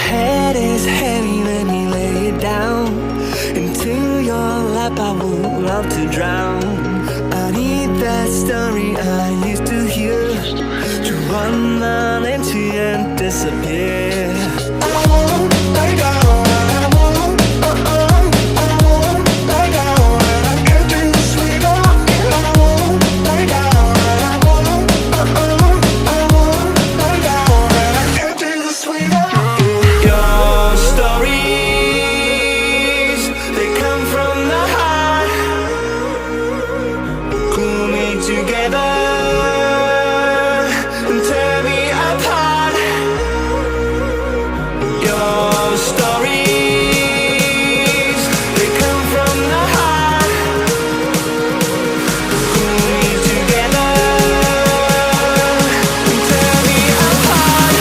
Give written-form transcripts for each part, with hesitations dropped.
head is heavy, let me lay it down. Into your lap I would love to drown. I need that story I used to hear, to run on empty and disappear. I won't let go, I won't, I won't let go, and I can't do this without you. I won't let go, I won't, I won't let go, and I can't do this without you. Your stories, they come from the heart, glue me together and tear me apart. Your stories, they come from the heart, glue me together and tear me apart.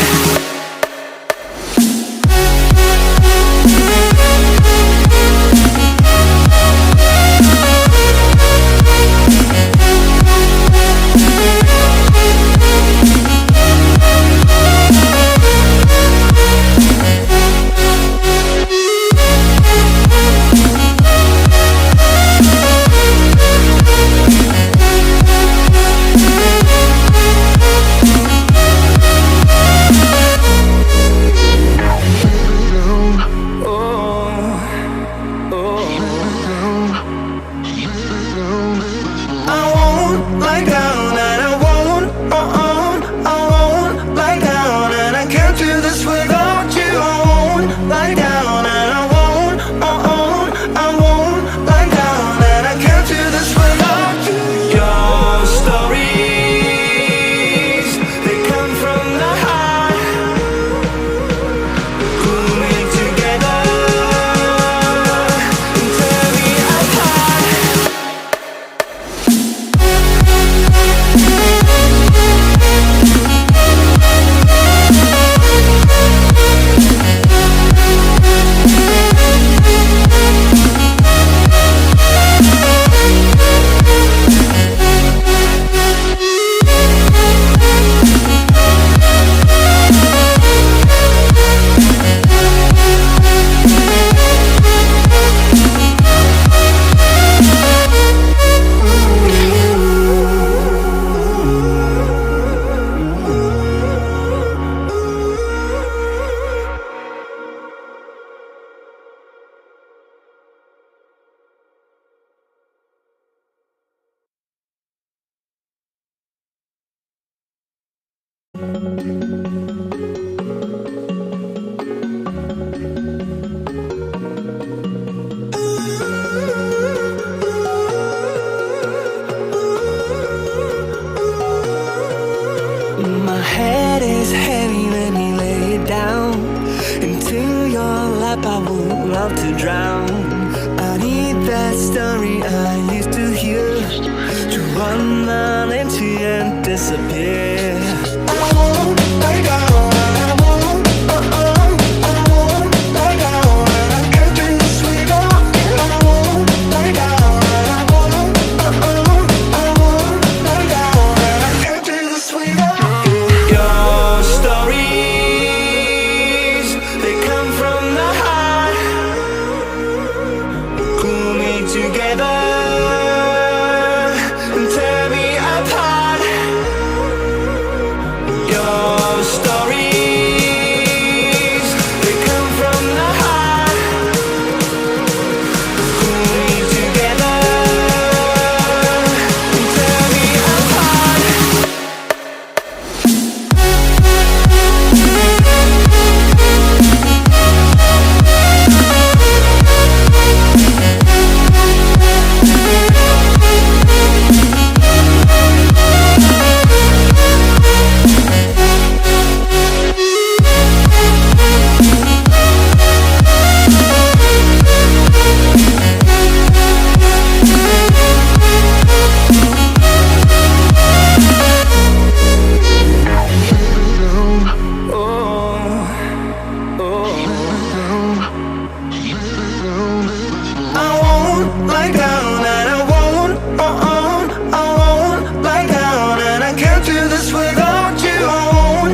I won't lie down and I won't, I won't lie down and I can't do this without you. I won't lie down and I won't, I won't lie down and I can't do this without you. Your stories, they come from the heart, glue me together and tear me apart. My head is heavy, let me lay it down. Into your lap I would love to drown. I need that story I used to hear, to run on empty and disappear. I won't